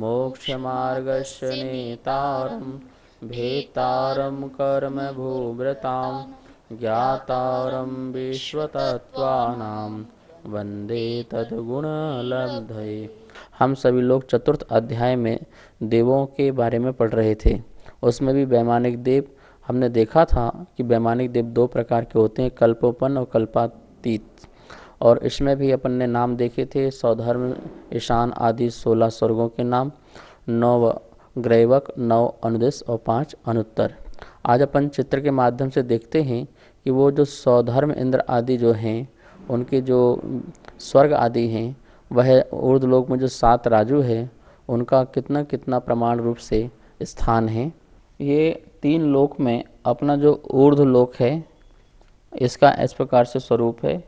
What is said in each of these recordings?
मोक्षमार्गस्य नेतारं भेतारं कर्मभूभृतां ज्ञातारं विश्वतत्त्वानां वन्दे तद्गुणलब्धये। हम सभी लोग चतुर्थ अध्याय में देवों के बारे में पढ़ रहे थे। उसमें भी वैमानिक देव हमने देखा था कि वैमानिक देव दो प्रकार के होते हैं, कल्पोपन और कल्पातीत। और इसमें भी अपन ने नाम देखे थे, सौधर्म, ईशान आदि 16 स्वर्गों के नाम, 9 ग्रैवक, 9 अनुदेश और 5 अनुत्तर। आज अपन चित्र के माध्यम से देखते हैं कि वो जो सौधर्म इंद्र आदि जो हैं, उनके जो स्वर्ग आदि हैं, वह ऊर्ध्वलोक में जो 7 राजू है उनका कितना कितना प्रमाण रूप से स्थान है। ये 3 लोक में अपना जो ऊर्ध्वलोक है इसका इस प्रकार से स्वरूप है।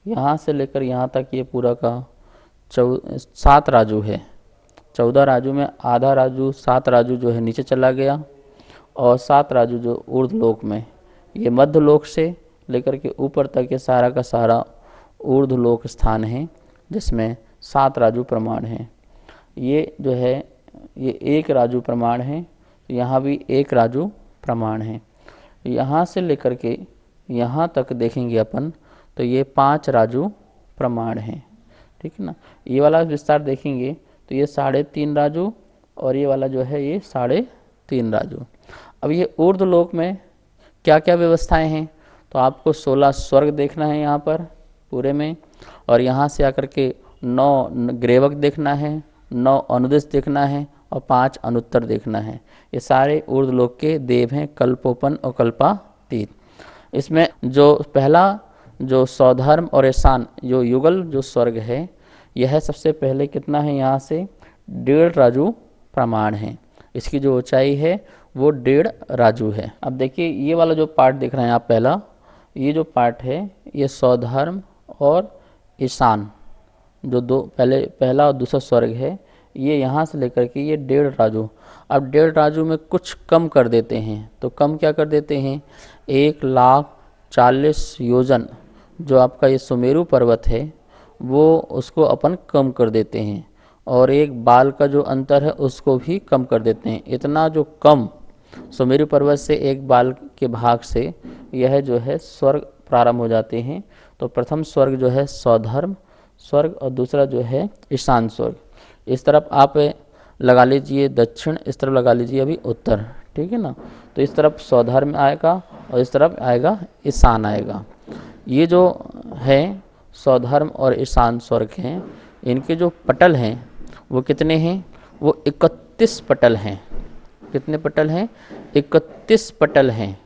यहाँ से लेकर यहाँ तक ये पूरा का 7 राजू है। 14 राजू में आधा राजू, 7 राजू जो है नीचे चला गया और 7 राजू जो ऊर्ध्वलोक में, ये मध्य लोक से लेकर के ऊपर तक ये सारा का सारा ऊर्ध्वलोक स्थान है जिसमें 7 राजू प्रमाण हैं। ये जो है ये 1 राजू प्रमाण है, तो यहाँ भी 1 राजू प्रमाण है। यहाँ से लेकर के यहाँ तक देखेंगे अपन तो ये 5 राजू प्रमाण हैं, ठीक है ना। ये वाला विस्तार देखेंगे तो ये 3.5 राजू और ये वाला जो है ये 3.5 राजू। अब ये ऊर्ध्वलोक में क्या क्या व्यवस्थाएं हैं, तो आपको 16 स्वर्ग देखना है यहाँ पर पूरे में, और यहाँ से आकर के 9 ग्रेवक देखना है, 9 अनुदेश देखना है और 5 अनुत्तर देखना है। ये सारे ऊर्ध्वलोक के देव हैं, कल्पोपन और कल्पातीत। इसमें जो पहला जो सौधर्म और ईशान जो युगल जो स्वर्ग है, यह सबसे पहले कितना है, यहाँ से 1.5 राजू प्रमाण है। इसकी जो ऊंचाई है वो 1.5 राजू है। अब देखिए ये वाला जो पार्ट देख रहे हैं आप, पहला ये जो पार्ट है ये सौधर्म और ईशान जो दो पहला और दूसरा स्वर्ग है, ये यहाँ से लेकर के ये 1.5 राजू। अब 1.5 राजू में कुछ कम कर देते हैं, तो कम क्या कर देते हैं, 1,40,000 योजन जो आपका ये सुमेरु पर्वत है वो उसको अपन कम कर देते हैं, और एक बाल का जो अंतर है उसको भी कम कर देते हैं। इतना जो कम सुमेरु पर्वत से एक बाल के भाग से यह जो है स्वर्ग प्रारंभ हो जाते हैं। तो प्रथम स्वर्ग जो है सौधर्म स्वर्ग और दूसरा जो है ईशान स्वर्ग। इस तरफ आप लगा लीजिए दक्षिण, इस तरफ लगा लीजिए अभी उत्तर, ठीक है ना। तो इस तरफ सौधर्म आएगा और इस तरफ आएगा ईशान आएगा। ये जो है सौधर्म और ईशान स्वर्ग हैं, इनके जो पटल हैं वो कितने हैं, वो 31 पटल हैं। कितने पटल हैं, 31 पटल हैं।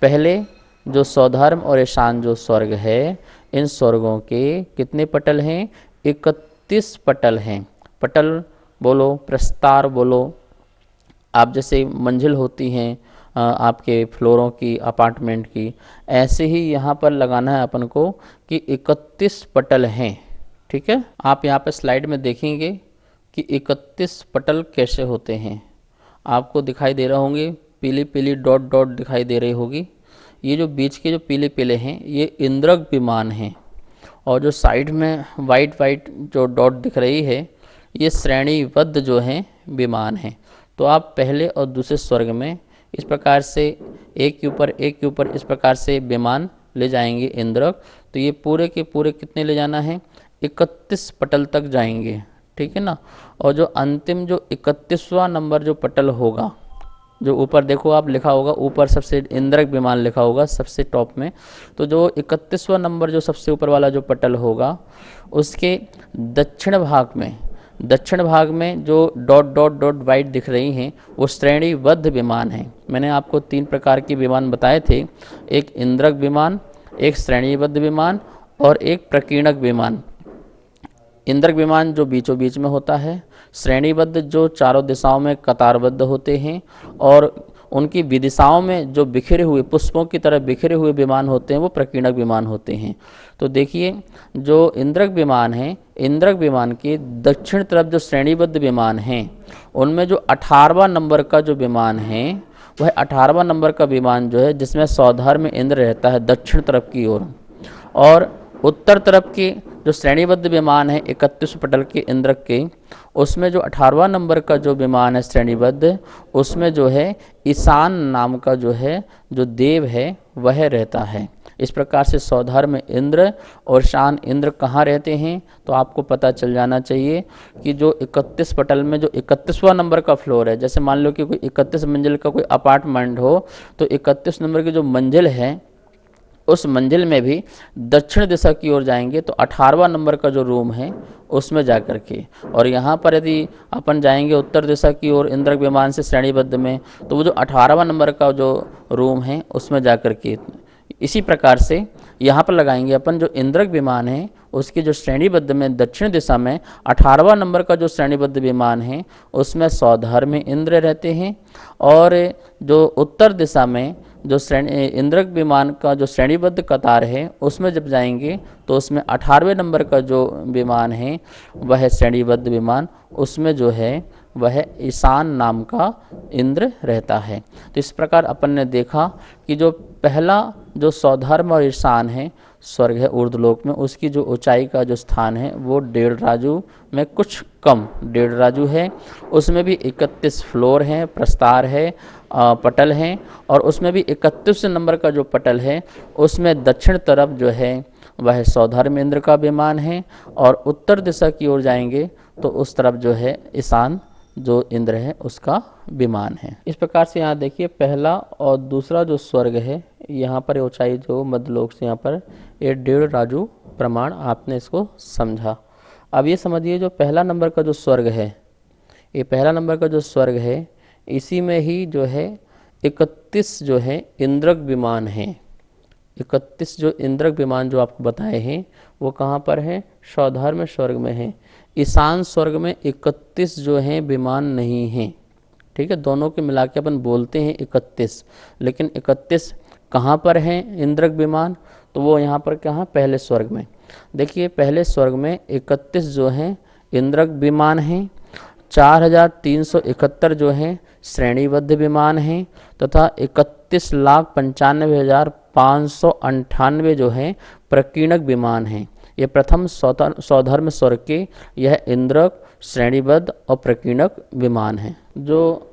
पहले जो सौधर्म और ईशान जो स्वर्ग है, इन स्वर्गों के कितने पटल हैं, 31 पटल हैं। पटल बोलो, प्रस्तार बोलो, आप जैसे मंजिल होती हैं आपके फ्लोरों की, अपार्टमेंट की, ऐसे ही यहाँ पर लगाना है अपन को कि 31 पटल हैं, ठीक है। आप यहाँ पर स्लाइड में देखेंगे कि 31 पटल कैसे होते हैं, आपको दिखाई दे रहे होंगे, पीली पीली डॉट डॉट दिखाई दे रही होगी। ये जो बीच के जो पीले पीले हैं ये इंद्रक विमान हैं, और जो साइड में वाइट वाइट जो डॉट दिख रही है ये श्रेणीबद्ध जो हैं विमान हैं। तो आप पहले और दूसरे स्वर्ग में इस प्रकार से एक के ऊपर इस प्रकार से विमान ले जाएंगे इंद्रक। तो ये पूरे के पूरे कितने ले जाना है, 31 पटल तक जाएंगे, ठीक है ना। और जो अंतिम जो 31वां नंबर जो पटल होगा, जो ऊपर देखो आप लिखा होगा, ऊपर सबसे इंद्रक विमान लिखा होगा सबसे टॉप में, तो जो 31वां नंबर जो सबसे ऊपर वाला जो पटल होगा उसके दक्षिण भाग में जो डॉट डॉट डॉट वाइट दिख रही हैं वो श्रेणीबद्ध विमान हैं। मैंने आपको 3 प्रकार के विमान बताए थे, एक इंद्रक विमान, एक श्रेणीबद्ध विमान और एक प्रकीर्णक विमान। इंद्रक विमान जो बीचों बीच में होता है, श्रेणीबद्ध जो चारों दिशाओं में कतारबद्ध होते हैं, और उनकी विदिशाओं में जो बिखरे हुए पुष्पों की तरह बिखरे हुए विमान होते हैं वो प्रकीर्णक विमान होते हैं। तो देखिए जो इंद्रक विमान है, इंद्रक विमान के दक्षिण तरफ जो श्रेणीबद्ध विमान हैं उनमें जो 18वां नंबर का जो विमान है वह 18वां नंबर का विमान जो है जिसमें सौधर्म इंद्र रहता है दक्षिण तरफ की ओर, और उत्तर तरफ के जो श्रेणीबद्ध विमान है 31 पटल के इंद्रक के, उसमें जो 18वां नंबर का जो विमान है श्रेणीबद्ध, उसमें जो है ईशान नाम का जो है जो देव है वह रहता है। इस प्रकार से स्वधर्म इंद्र और शान इंद्र कहाँ रहते हैं, तो आपको पता चल जाना चाहिए कि जो 31 पटल में जो 31वां नंबर का फ्लोर है, जैसे मान लो कि कोई 31 मंजिल का कोई अपार्टमेंट हो, तो 31 नंबर की जो मंजिल है उस मंजिल में भी दक्षिण दिशा की ओर जाएंगे तो 18वां नंबर का जो रूम है उसमें जा कर के, और यहाँ पर यदि अपन जाएंगे उत्तर दिशा की ओर इंद्रक विमान से श्रेणीबद्ध में, तो वो जो 18वां नंबर का जो रूम है उसमें जा कर के, इसी प्रकार से यहाँ पर लगाएंगे अपन जो इंद्रक विमान है उसकी जो श्रेणीबद्ध में दक्षिण दिशा में 18वां नंबर का जो श्रेणीबद्ध विमान है उसमें स्वधर्म इंद्र रहते हैं, और जो उत्तर दिशा में जो इंद्रक विमान का जो श्रेणीबद्ध कतार है उसमें जब जाएंगे तो उसमें 18वें नंबर का जो विमान है वह श्रेणीबद्ध विमान, उसमें जो है वह ईशान नाम का इंद्र रहता है। तो इस प्रकार अपन ने देखा कि जो पहला जो स्वधर्म और ईशान है स्वर्ग है ऊर्ध्वलोक में, उसकी जो ऊंचाई का जो स्थान है वो 1.5 राजू में कुछ कम 1.5 राजू है। उसमें भी 31 फ्लोर हैं, प्रस्तार है, पटल हैं, और उसमें भी 31 नंबर का जो पटल है उसमें दक्षिण तरफ जो है वह स्वधर्म इंद्र का विमान है, और उत्तर दिशा की ओर जाएंगे तो उस तरफ जो है ईशान जो इंद्र है उसका विमान है। इस प्रकार से यहाँ देखिए पहला और दूसरा जो स्वर्ग है यहाँ पर ऊंचाई जो मध्यलोक से यहाँ पर ये 1.5 राजू प्रमाण आपने इसको समझा। अब ये समझिए जो पहला नंबर का जो स्वर्ग है, ये पहला नंबर का जो स्वर्ग है इसी में ही जो है 31 जो है इंद्रक विमान है। 31 जो इंद्रक विमान जो आपको बताए हैं वो कहाँ पर है, स्वधर्म स्वर्ग में है। ईशान स्वर्ग में 31 जो हैं विमान नहीं हैं, ठीक है। दोनों के मिला के अपन बोलते हैं 31, लेकिन 31 कहाँ पर हैं इंद्रक विमान, तो वो यहाँ पर कहाँ, पहले स्वर्ग में। देखिए पहले स्वर्ग में 31 जो हैं इंद्रक विमान हैं, 4371 जो हैं श्रेणीबद्ध विमान हैं, तथा 31,95,598 जो हैं प्रकीर्णक विमान हैं। ये प्रथम स्वधर्म स्वर्ग के यह इंद्रक, श्रेणीबद्ध और प्रकीर्णक विमान है। जो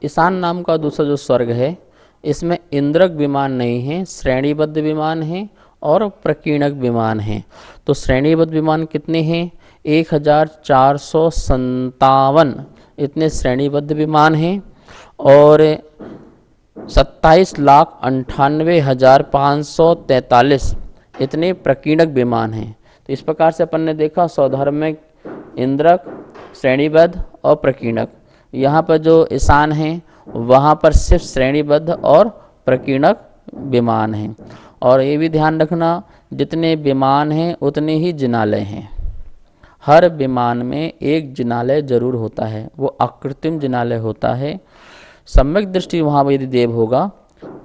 ईशान नाम का दूसरा जो स्वर्ग है इसमें इंद्रक विमान नहीं है, श्रेणीबद्ध विमान है और प्रकीर्णक विमान है। तो श्रेणीबद्ध विमान कितने हैं, 1457 इतने श्रेणीबद्ध विमान हैं, और 27,98,543 इतने प्रकीर्णक विमान हैं। तो इस प्रकार से अपन ने देखा स्वधर्म में इंद्रक, श्रेणीबद्ध और प्रकीर्णक। यहाँ पर जो ईशान हैं वहाँ पर सिर्फ श्रेणीबद्ध और प्रकीर्णक विमान हैं। और ये भी ध्यान रखना जितने विमान हैं उतने ही जिनालय हैं। हर विमान में एक जिनालय जरूर होता है, वो अकृत्रिम जिनालय होता है। सम्यक दृष्टि वहाँ यदि देव होगा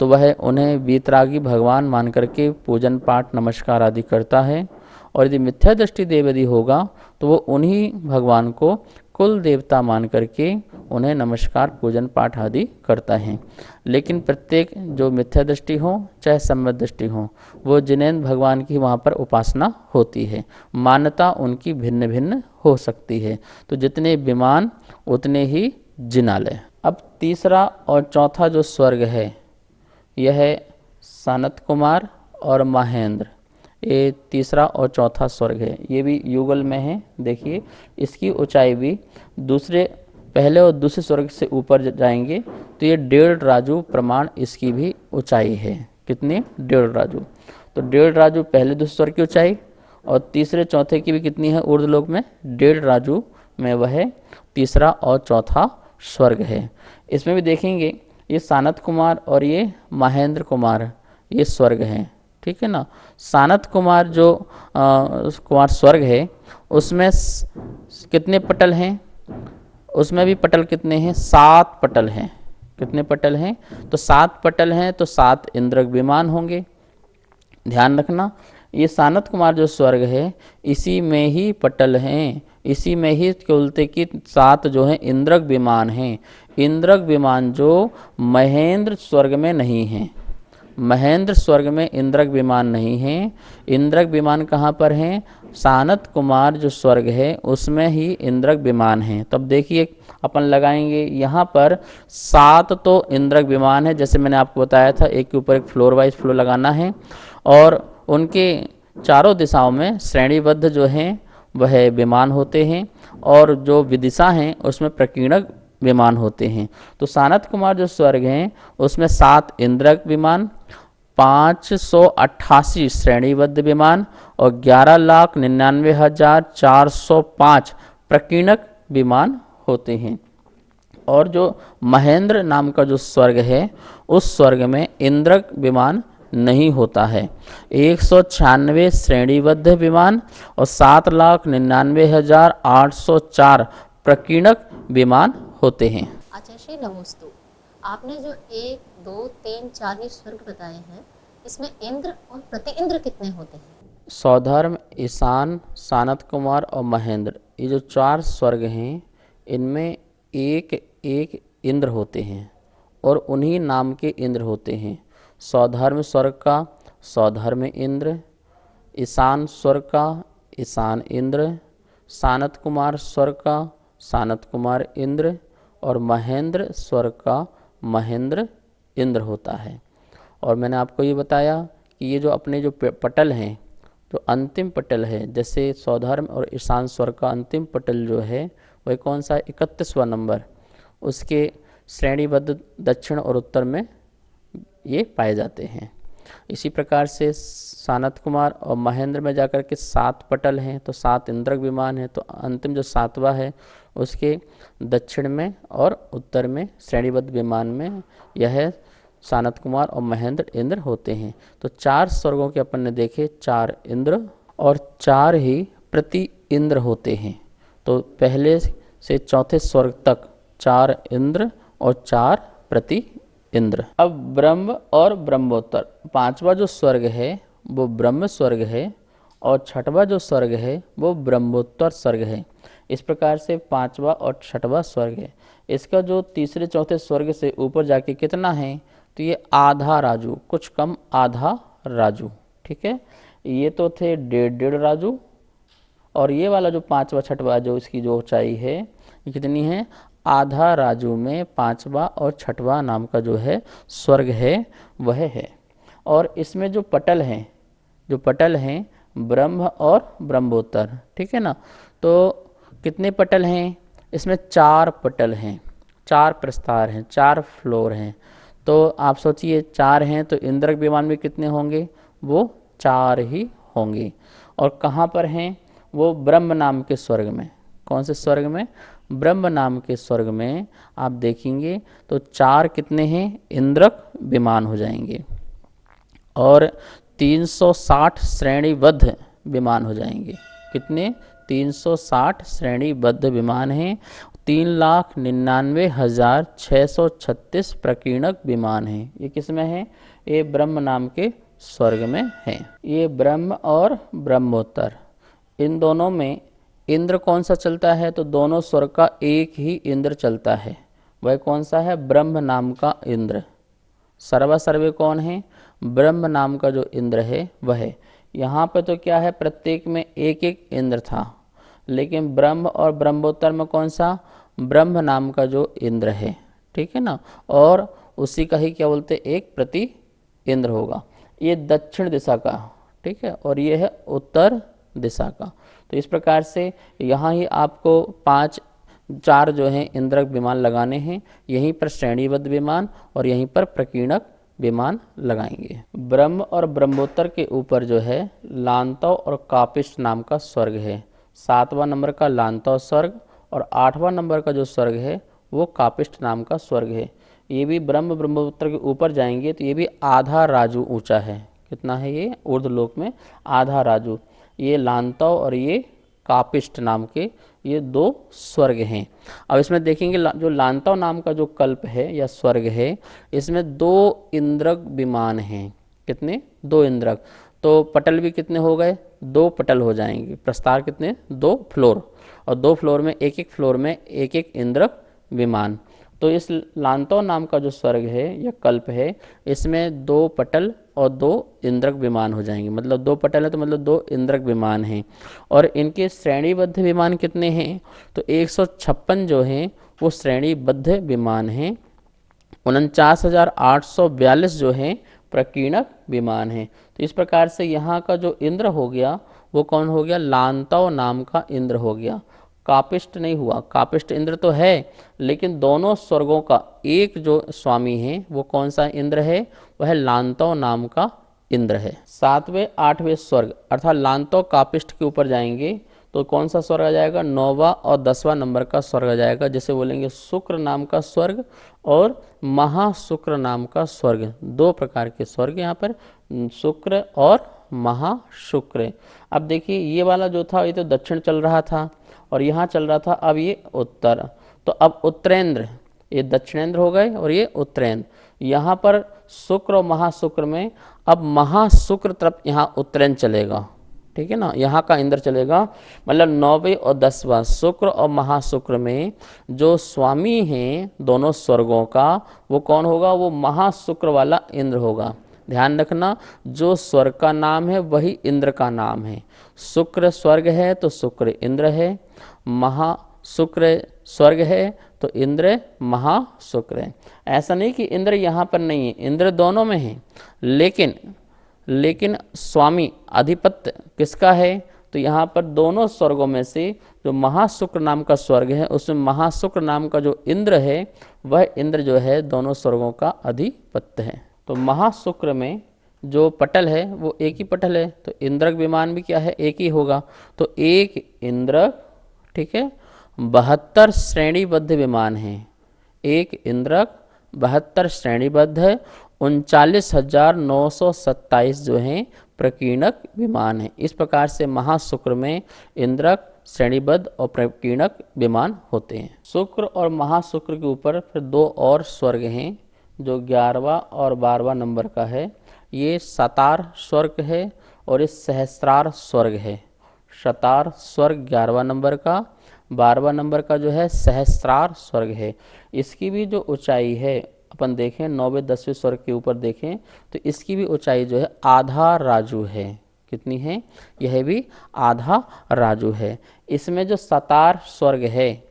तो वह उन्हें वीतरागी भगवान मान करके पूजन पाठ नमस्कार आदि करता है, और यदि मिथ्या दृष्टि देव यदि होगा तो वो उन्हीं भगवान को कुल देवता मान करके उन्हें नमस्कार पूजन पाठ आदि करता है। लेकिन प्रत्येक जो मिथ्या दृष्टि हो चाहे सम्यक दृष्टि हो, वो जिनेंद्र भगवान की वहाँ पर उपासना होती है, मान्यता उनकी भिन्न भिन्न हो सकती है। तो जितने विमान उतने ही जिनालय। अब तीसरा और चौथा जो स्वर्ग है यह है सनत कुमार और महेंद्र। ये तीसरा और चौथा स्वर्ग है, ये भी युगल में है। देखिए इसकी ऊंचाई भी दूसरे पहले और दूसरे स्वर्ग से ऊपर जाएंगे तो ये 1.5 राजू प्रमाण इसकी भी ऊंचाई है। कितनी, 1.5 राजू। तो 1.5 राजू पहले दूसरे स्वर्ग की ऊंचाई, और तीसरे चौथे की भी कितनी है ऊर्ध्वलोक में, 1.5 राजू में वह तीसरा और चौथा स्वर्ग है। इसमें भी देखेंगे ये सानत कुमार और ये महेंद्र कुमार ये स्वर्ग हैं, ठीक है ना। सानत कुमार जो कुमार स्वर्ग है उसमें कितने पटल हैं, उसमें भी पटल कितने हैं, 7 पटल हैं। कितने पटल हैं, तो 7 पटल हैं, तो 7 इंद्रक विमान होंगे। ध्यान रखना ये सानत कुमार जो स्वर्ग है इसी में ही पटल हैं, इसी में ही कुलते की 7 जो हैं इंद्रक विमान हैं। इंद्रक विमान जो महेंद्र स्वर्ग में नहीं हैं, महेंद्र स्वर्ग में इंद्रक विमान नहीं है। इंद्रक विमान कहाँ पर हैं? सानत कुमार जो स्वर्ग है उसमें ही इंद्रक विमान है। तब देखिए अपन लगाएंगे यहाँ पर 7 तो इंद्रक विमान है, जैसे मैंने आपको बताया था, एक के ऊपर एक फ्लोर वाइज फ्लोर लगाना है, और उनके चारों दिशाओं में श्रेणीबद्ध जो हैं वह विमान होते हैं, और जो विदिशा हैं उसमें प्रकीर्णक विमान होते हैं। तो सानत कुमार जो स्वर्ग हैं उसमें 7 इंद्रक विमान, 588 श्रेणीबद्ध विमान और 11,99,405 प्रकीर्णक विमान होते हैं। और जो महेंद्र नाम का जो स्वर्ग है उस स्वर्ग में इंद्रक विमान नहीं होता है। 196 श्रेणीबद्ध विमान और 7,99,804 प्रकीर्णक विमान होते हैं। अच्छा श्री नमोस्तु, आपने जो 1, 2, 3, 4 ये स्वर्ग बताए हैं, इसमें इंद्र और प्रति इंद्र कितने होते हैं? सौधर्म, ईशान, सानत कुमार और महेंद्र, ये जो 4 स्वर्ग हैं इनमें एक एक इंद्र होते हैं और उन्हीं नाम के इंद्र होते हैं। सौधर्म स्वर्ग का सौधर्म इंद्र, ईशान स्वर्ग का ईशान इंद्र, सानत कुमार स्वर्ग का सानत कुमार इंद्र और महेंद्र स्वर्ग का महेंद्र इंद्र होता है। और मैंने आपको ये बताया कि ये जो अपने जो पटल हैं, जो अंतिम पटल है, जैसे सौधर्म और ईशान स्वर्ग का अंतिम पटल जो है वह कौन सा है? 31वां नंबर, उसके श्रेणीबद्ध दक्षिण और उत्तर में ये पाए जाते हैं। इसी प्रकार से सानत कुमार और महेंद्र में जाकर के 7 पटल हैं, तो 7 इंद्रक विमान है, तो अंतिम जो 7वां है उसके दक्षिण में और उत्तर में श्रेणीबद्ध विमान में यह सानत कुमार और महेंद्र इंद्र होते हैं। तो 4 स्वर्गों के अपन ने देखे, 4 इंद्र और 4 ही प्रति इंद्र होते हैं। तो पहले से चौथे स्वर्ग तक 4 इंद्र और 4 प्रति इंद्र। अब ब्रह्म और ब्रह्मोत्तर, 5वां जो स्वर्ग है वो ब्रह्म स्वर्ग है और 6वां जो स्वर्ग है वो ब्रह्मोत्तर स्वर्ग है। इस प्रकार से 5वां और 6वां स्वर्ग है। इसका जो तीसरे चौथे स्वर्ग से ऊपर जाके कितना है? तो ये आधा राजू, कुछ कम आधा राजू, ठीक है। ये तो थे 1.5 राजू, और ये वाला जो 5वां 6वां जो इसकी जो ऊंचाई है ये कितनी है? आधा राजू में 5वां और 6वां नाम का जो है स्वर्ग है वह है। और इसमें जो पटल हैं ब्रह्म और ब्रह्मोत्तर, ठीक है ना। तो कितने पटल हैं? इसमें 4 पटल हैं, 4 प्रस्तार हैं, 4 फ्लोर हैं। तो आप सोचिए 4 हैं तो इंद्रक विमान में कितने होंगे? वो 4 ही होंगे। और कहाँ पर हैं? वो ब्रह्म नाम के स्वर्ग में। कौन से स्वर्ग में? ब्रह्म नाम के स्वर्ग में आप देखेंगे तो 4 कितने हैं? इंद्रक विमान हो जाएंगे, और 360 श्रेणीबद्ध विमान हो जाएंगे। कितने? 360 श्रेणीबद्ध विमान हैं। 3,99,636 प्रकीर्णक विमान हैं। ये किस में है? ये ब्रह्म नाम के स्वर्ग में है। ये ब्रह्म और ब्रह्मोत्तर, इन दोनों में इंद्र कौन सा चलता है? तो दोनों स्वर्ग का एक ही इंद्र चलता है। वह कौन सा है? ब्रह्म नाम का इंद्र। सर्वा सर्वे कौन है? ब्रह्म नाम का जो इंद्र है वह है। यहाँ पे तो क्या है? प्रत्येक में एक एक इंद्र था, लेकिन ब्रह्म और ब्रह्मोत्तर में कौन सा? ब्रह्म नाम का जो इंद्र है, ठीक है ना। और उसी का ही क्या बोलते? एक प्रति इंद्र होगा। ये दक्षिण दिशा का, ठीक है, और ये है उत्तर दिशा का। तो इस प्रकार से यहाँ ही आपको 4 जो हैं इंद्रक विमान लगाने हैं। यहीं पर श्रेणीबद्ध विमान और यहीं पर प्रकीर्णक विमान लगाएंगे। ब्रह्म और ब्रह्मोत्तर के ऊपर जो है लांतव और कापिष्ट नाम का स्वर्ग है। 7वां नंबर का लांतव स्वर्ग और 8वां नंबर का जो स्वर्ग है वो कापिष्ट नाम का स्वर्ग है। ये भी ब्रह्म ब्रह्मोत्तर के ऊपर जाएंगे तो ये भी आधा राजू ऊंचा है। कितना है ये? ऊर्ध्वलोक में आधा राजू। ये लांतव और ये कापिष्ट नाम के ये 2 स्वर्ग हैं। अब इसमें देखेंगे जो लांतव नाम का जो कल्प है या स्वर्ग है, इसमें 2 इंद्रक विमान हैं। कितने? 2 इंद्रक। तो पटल भी कितने हो गए? 2 पटल हो जाएंगे। प्रस्तार कितने? 2 फ्लोर, और 2 फ्लोर में एक एक फ्लोर में एक एक इंद्रक विमान। तो इस लांतव नाम का जो स्वर्ग है या कल्प है, इसमें 2 पटल और 2 इंद्रक विमान हो जाएंगे। मतलब 2 पटल है तो मतलब 2 इंद्रक विमान हैं। और इनके श्रेणीबद्ध विमान कितने हैं? तो 156 जो हैं वो श्रेणीबद्ध विमान हैं। 49,842 जो हैं प्रकीर्णक विमान हैं। तो इस प्रकार से यहाँ का जो इंद्र हो गया वो कौन हो गया? लांतव नाम का इंद्र हो गया। कापिष्ट नहीं हुआ। कापिष्ट इंद्र तो है, लेकिन दोनों स्वर्गों का एक जो स्वामी है वो कौन सा इंद्र है? वह लांतव नाम का इंद्र है। 7वें 8वें स्वर्ग अर्थात लांतव कापिष्ट के ऊपर जाएंगे तो कौन सा स्वर्ग आ जाएगा? 9वां और 10वां नंबर का स्वर्ग आ जाएगा, जैसे बोलेंगे शुक्र नाम का स्वर्ग और महाशुक्र नाम का स्वर्ग। 2 प्रकार के स्वर्ग यहाँ पर, शुक्र और महाशुक्र। अब देखिए ये वाला जो था ये तो दक्षिण चल रहा था और यहाँ चल रहा था अब ये उत्तर। तो अब उत्तरेंद्र, ये दक्षिणेंद्र हो गए और ये उत्तरेंद्र। यहाँ पर शुक्र और महाशुक्र में अब महाशुक्र तरफ यहाँ उत्तरेंद्र चलेगा, ठीक है ना, यहाँ का इंद्र चलेगा। मतलब 9वें और 10वां शुक्र और महाशुक्र में जो स्वामी हैं दोनों स्वर्गों का वो कौन होगा? वो महाशुक्र वाला इंद्र होगा। ध्यान रखना, जो स्वर्ग का नाम है वही इंद्र का नाम है। शुक्र स्वर्ग है तो शुक्र इंद्र है, महाशुक्र स्वर्ग है तो इंद्र महाशुक्र है। ऐसा नहीं कि इंद्र यहाँ पर नहीं है, इंद्र दोनों में है, लेकिन स्वामी अधिपत्य किसका है? तो यहाँ पर दोनों स्वर्गों में से जो महाशुक्र नाम का स्वर्ग है उसमें महाशुक्र नाम का जो इंद्र है वह इंद्र जो है दोनों स्वर्गों का अधिपत्य है। तो महाशुक्र में जो पटल है वो एक ही पटल है, तो इंद्रक विमान भी क्या है? एक ही होगा। तो एक इंद्रक, ठीक है, 72 श्रेणीबद्ध विमान है। एक इंद्रक 72 श्रेणीबद्ध है। 39,927 जो हैं प्रकीर्णक विमान है। इस प्रकार से महाशुक्र में इंद्रक, श्रेणीबद्ध और प्रकीर्णक विमान होते हैं। शुक्र और महाशुक्र के ऊपर फिर 2 और स्वर्ग हैं जो 11वां और 12वां नंबर का है। ये शतार स्वर्ग है और ये सहस्त्रार स्वर्ग है। शतार स्वर्ग 11वां नंबर का, 12वां नंबर का जो है सहस्त्रार स्वर्ग है। इसकी भी जो ऊंचाई है अपन देखें 9वें 10वें स्वर्ग के ऊपर देखें तो इसकी भी ऊंचाई जो है आधा राजू है। कितनी है? यह भी आधा राजू है। इसमें जो शतार स्वर्ग है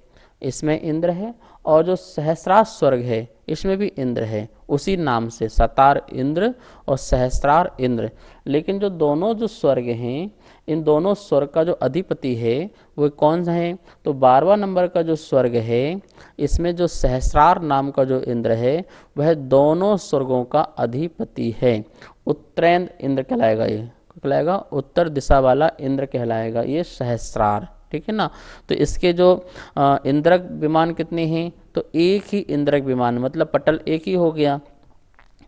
इसमें इंद्र है और जो सहस्रार स्वर्ग है इसमें भी इंद्र है, उसी नाम से शतार इंद्र और सहस्त्रार इंद्र। लेकिन जो दोनों जो स्वर्ग हैं इन दोनों स्वर्ग का जो अधिपति है वो कौन सा है? तो 12वां नंबर का जो स्वर्ग है इसमें जो सहस्रार नाम का जो इंद्र है वह दोनों स्वर्गों का अधिपति है। उत्तरेंद्र इंद्र कहलाएगा, ये कहलाएगा उत्तर दिशा वाला इंद्र कहलाएगा ये सहस्रार, ठीक है ना। तो इसके जो इंद्रक विमान कितने हैं? तो एक ही इंद्रक विमान, मतलब पटल एक ही हो गया,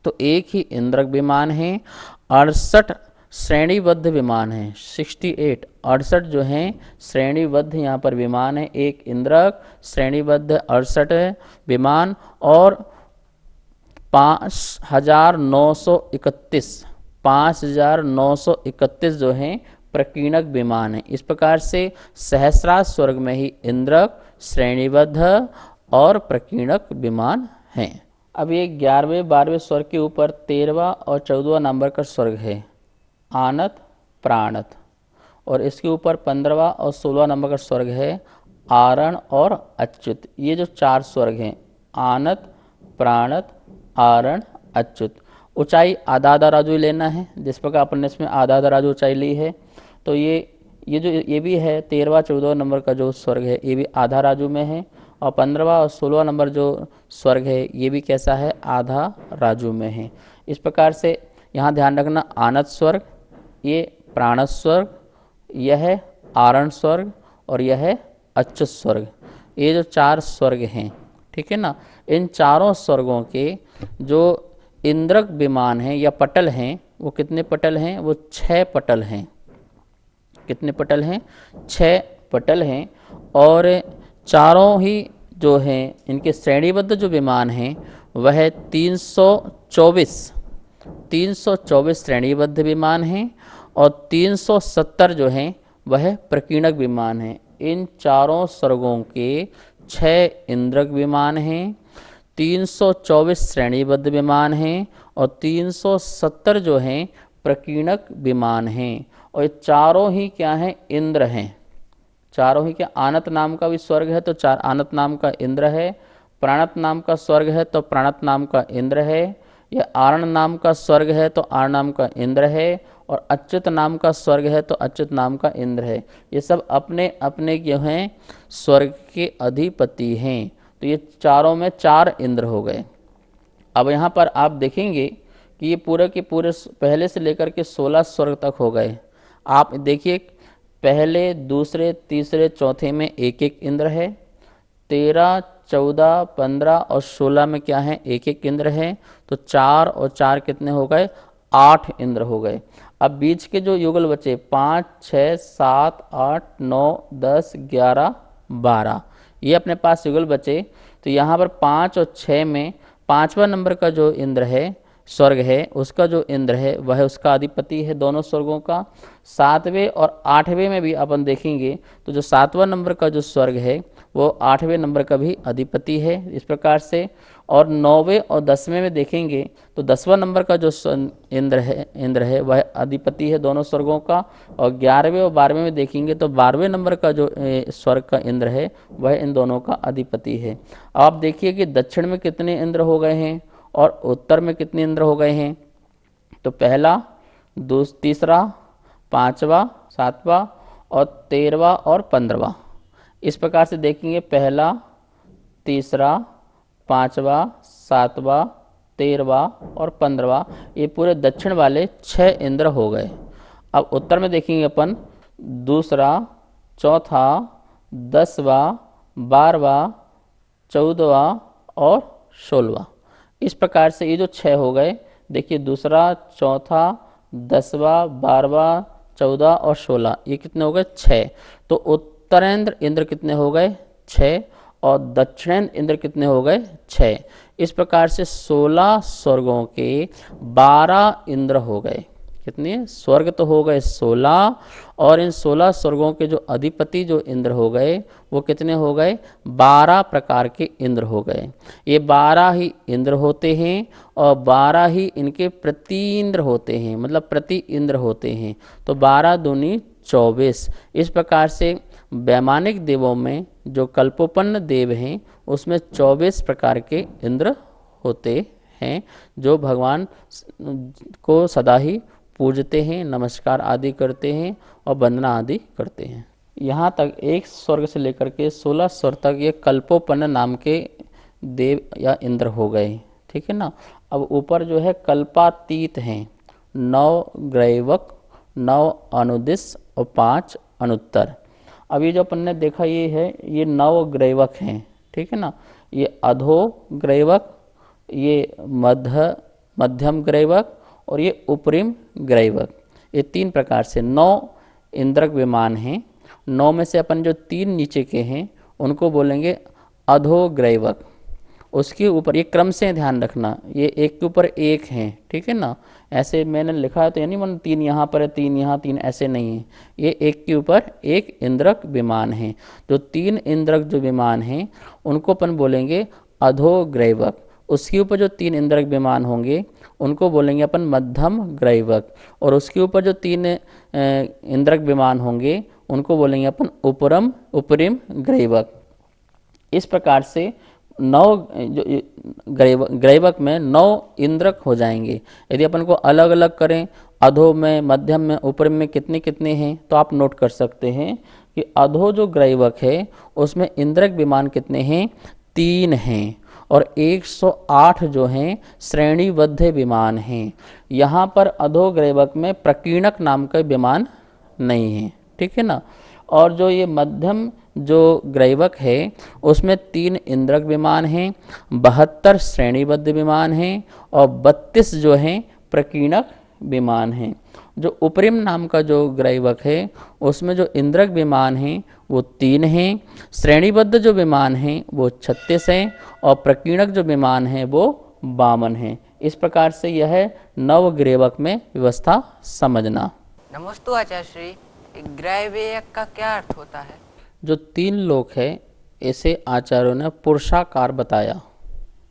तो एक ही इंद्रक विमान है। 68 श्रेणीबद्ध विमान है, 68 68 जो हैं श्रेणीबद्ध यहाँ पर विमान है। एक इंद्रक, श्रेणीबद्ध 68 विमान और 5,931 जो हैं प्रकीर्णक विमान है। इस प्रकार से सहस्रार स्वर्ग में ही इंद्रक, श्रेणीबद्ध और प्रकीर्णक विमान हैं। अब ये 11वें 12वें स्वर्ग के ऊपर 13वां और 14वां नंबर का स्वर्ग है आनत प्राणत, और इसके ऊपर 15वां और 16वां नंबर का स्वर्ग है आरण और अच्युत। ये जो 4 स्वर्ग हैं आनत, प्राणत, आरण, अच्युत। ऊंचाई आधा आधा राजू लेना है, जिस प्रकार अपन ने इसमें आधा आधा राजू ऊंचाई ली है। तो ये भी है 13वां 14वां नंबर का जो स्वर्ग है ये भी आधा राजू में है, और 15वां और 16वां नंबर जो स्वर्ग है ये भी कैसा है? आधा राजू में है। इस प्रकार से यहाँ ध्यान रखना, आनत स्वर्ग, ये प्राणत स्वर्ग, यह है आरण स्वर्ग और यह है अच्युत स्वर्ग। ये जो 4 स्वर्ग हैं, ठीक है ना, इन चारों स्वर्गों के जो इंद्रक विमान हैं या पटल हैं वो कितने पटल हैं? वो 6 पटल हैं। कितने पटल हैं? 6 पटल हैं। और चारों ही जो हैं इनके श्रेणीबद्ध जो विमान हैं वह 324 श्रेणीबद्ध विमान हैं और 370 जो हैं वह प्रकीर्णक विमान हैं। इन चारों स्वर्गों के 6 इंद्रक विमान हैं, 324 श्रेणीबद्ध विमान हैं और 370 जो हैं प्रकीर्णक विमान हैं। और ये चारों ही क्या हैं? इंद्र हैं। चारों ही क्या? आनत नाम का भी स्वर्ग है तो आनत नाम का इंद्र है, प्राणत नाम का स्वर्ग है तो प्राणत नाम का इंद्र है, या आरण नाम का स्वर्ग है तो आरण नाम का इंद्र है, और अच्युत नाम का स्वर्ग है तो अच्युत नाम का इंद्र है। ये सब अपने अपने जो हैं स्वर्ग के अधिपति हैं। तो ये चारों में 4 इंद्र हो गए। अब यहाँ पर आप देखेंगे कि ये पूरे के पूरे पहले से लेकर के 16 स्वर्ग तक हो गए। आप देखिए पहले, दूसरे, तीसरे, चौथे में एक एक इंद्र है, 13, 14, 15 और 16 में क्या है? एक एक इंद्र है। तो 4 और 4 कितने हो गए? 8 इंद्र हो गए। अब बीच के जो युगल बचे 5, 6, 7, 8, 9, 10, 11, 12, ये अपने पास युगल बचे। तो यहाँ पर 5 और 6 में 5वां नंबर का जो इंद्र है, स्वर्ग है, उसका जो इंद्र है वह उसका अधिपति है दोनों स्वर्गों का। 7वें और 8वें में भी अपन देखेंगे तो जो 7वां नंबर का जो स्वर्ग है वो 8वें नंबर का भी अधिपति है इस प्रकार से। और 9वें और 10वें में देखेंगे तो 10वां नंबर का जो इंद्र है वह अधिपति है दोनों स्वर्गों का। और 11वें और 12वें में देखेंगे तो 12वें नंबर का जो स्वर्ग का इंद्र है वह इन दोनों का अधिपति है। आप देखिए कि दक्षिण में कितने इंद्र हो गए हैं और उत्तर में कितने इंद्र हो गए हैं। तो पहला, तीसरा, 5वां, 7वां और 13वां और 15वां, इस प्रकार से देखेंगे। पहला, तीसरा, 5वां, 7वां, 13वां और 15वां, ये पूरे दक्षिण वाले 6 इंद्र हो गए। अब उत्तर में देखेंगे अपन दूसरा, चौथा, 10वां, 12वां, 14वां और 16वां, इस प्रकार से ये जो 6 हो गए। देखिए दूसरा, चौथा, 10वां, 12वां, 14 और 16, ये कितने हो गए? 6। तो उत्तरेंद्र इंद्र कितने हो गए? 6। और दक्षिणेंद्र इंद्र कितने हो गए? 6। इस प्रकार से 16 स्वर्गों के 12 इंद्र हो गए। कितने स्वर्ग तो हो गए? 16। और इन 16 स्वर्गों के जो अधिपति जो इंद्र हो गए वो कितने हो गए? 12 प्रकार के इंद्र हो गए। ये 12 ही इंद्र होते हैं और 12 ही इनके प्रति इंद्र होते हैं, मतलब प्रति इंद्र होते हैं। तो 12 दूनी 24। इस प्रकार से वैमानिक देवों में जो कल्पोपन्न देव हैं उसमें 24 प्रकार के इंद्र होते हैं जो भगवान को सदा ही पूजते हैं, नमस्कार आदि करते हैं और वंदना आदि करते हैं। यहाँ तक एक स्वर्ग से लेकर के 16 स्वर्ग तक ये कल्पोपन्न नाम के देव या इंद्र हो गए। ठीक है ना। अब ऊपर जो है कल्पातीत हैं, 9 ग्रैवक, 9 अनुदिश और 5 अनुत्तर। अब ये जो अपन ने देखा ये है, ये 9 ग्रैवक हैं। ठीक है ना। ये अधो ग्रैवक, ये मध्यम ग्रैवक और ये उपरिम ग्रैवक, ये 3 प्रकार से 9 इंद्रक विमान हैं। 9 में से अपन जो 3 नीचे के हैं उनको बोलेंगे अधो ग्रैवक। उसके ऊपर ये क्रम से ध्यान रखना, ये एक के ऊपर एक हैं। ठीक है ना। ऐसे मैंने लिखा है तो यानी मन 3 यहाँ पर है, 3 यहाँ, 3 ऐसे नहीं है। ये एक के ऊपर एक इंद्रक विमान है। जो 3 इंद्रक जो विमान हैं उनको अपन बोलेंगे अधो ग्रैवक। उसके ऊपर जो 3 इंद्रक विमान होंगे उनको बोलेंगे अपन मध्यम ग्रैवक। और उसके ऊपर जो 3 इंद्रक विमान होंगे उनको बोलेंगे अपन उपरिम ग्रैवक। इस प्रकार से 9 जो ग्रैवक में 9 इंद्रक हो जाएंगे। यदि अपन को अलग अलग करें, अधो में, मध्यम में, उपरिम में कितने कितने हैं तो आप नोट कर सकते हैं कि अधो जो ग्रैवक है उसमें इंद्रक विमान कितने हैं? 3 हैं। और 108 जो हैं श्रेणीबद्ध विमान हैं। यहाँ पर अधो ग्रैवक में प्रकीर्णक नाम का विमान नहीं है। ठीक है ना। और जो ये मध्यम जो ग्रैवक है उसमें 3 इंद्रक विमान हैं, 72 श्रेणीबद्ध विमान हैं और 32 जो हैं प्रकीर्णक विमान हैं। जो उपरिम नाम का जो ग्रैवक है उसमें जो इंद्रक विमान हैं वो 3 हैं, श्रेणीबद्ध जो विमान हैं वो 36 हैं और प्रकीर्णक जो विमान हैं वो 52 हैं। इस प्रकार से यह 9 ग्रैवक में व्यवस्था समझना। नमस्ते आचार्य श्री, ग्रैवक का क्या अर्थ होता है? जो 3 लोक है इसे आचार्यों ने पुरुषाकार बताया।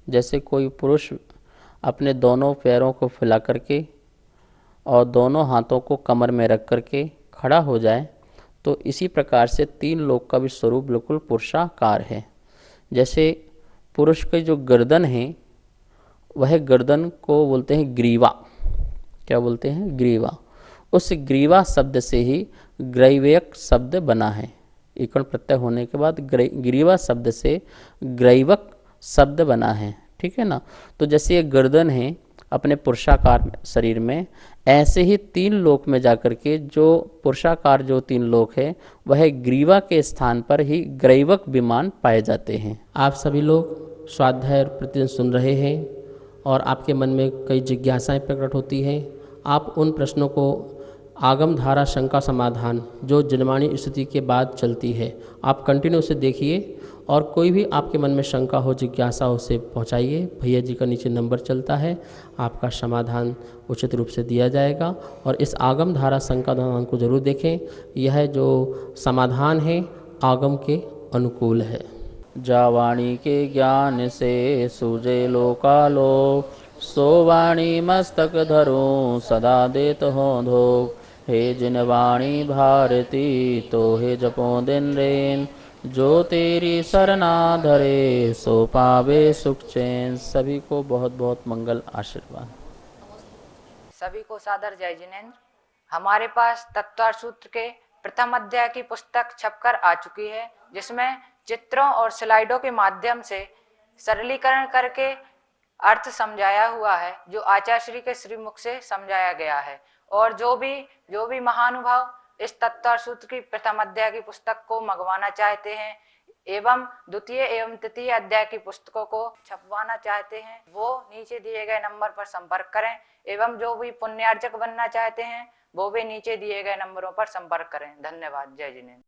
जैसे कोई पुरुष अपने दोनों पैरों को फैला करके और दोनों हाथों को कमर में रख करके खड़ा हो जाए, तो इसी प्रकार से तीन लोक का भी स्वरूप बिल्कुल पुरुषाकार है। जैसे पुरुष की जो गर्दन है, वह गर्दन को बोलते हैं ग्रीवा। क्या बोलते हैं? ग्रीवा। उस ग्रीवा शब्द से ही ग्रैवक शब्द बना है। इकण प्रत्यय होने के बाद ग्रीवा शब्द से ग्रैवक शब्द बना है। ठीक है ना। तो जैसे ये गर्दन है अपने पुरुषाकार शरीर में, ऐसे ही तीन लोक में जाकर के जो पुरुषाकार जो तीन लोक है, वह ग्रीवा के स्थान पर ही ग्रैवक विमान पाए जाते हैं। आप सभी लोग स्वाध्याय प्रतिदिन सुन रहे हैं और आपके मन में कई जिज्ञासाएं प्रकट होती हैं। आप उन प्रश्नों को आगम धारा शंका समाधान जो जन्मानी स्थिति के बाद चलती है, आप कंटिन्यू से देखिए और कोई भी आपके मन में शंका हो, जिज्ञासा हो, उसे पहुंचाइए। भैया जी का नीचे नंबर चलता है, आपका समाधान उचित रूप से दिया जाएगा। और इस आगम धारा शंका समाधान को जरूर देखें। यह जो समाधान है आगम के अनुकूल है। जा वाणी के ज्ञान से सूझे लोकालोक, सो वाणी मस्तक धरो सदा देत हो धोख। हे जिन वाणी भारती तो हे जपो दिन रेन, जो तेरी सरना धरे सो पावे सुख चैन। सभी को बहुत बहुत मंगल आशीर्वाद। सभी को सादर जय जिनेन्द्र। हमारे पास तत्वार्थ सूत्र के प्रथम अध्याय की पुस्तक छपकर आ चुकी है, जिसमें चित्रों और स्लाइडों के माध्यम से सरलीकरण करके अर्थ समझाया हुआ है, जो आचार्य श्री के श्रीमुख से समझाया गया है। और जो भी महानुभाव इस तत्वार्थ सूत्र की प्रथम अध्याय की पुस्तक को मंगवाना चाहते हैं एवं द्वितीय एवं तृतीय अध्याय की पुस्तकों को छपवाना चाहते हैं, वो नीचे दिए गए नंबर पर संपर्क करें। एवं जो भी पुण्यार्जक बनना चाहते हैं वो भी नीचे दिए गए नंबरों पर संपर्क करें। धन्यवाद। जय जिनेन्द्र।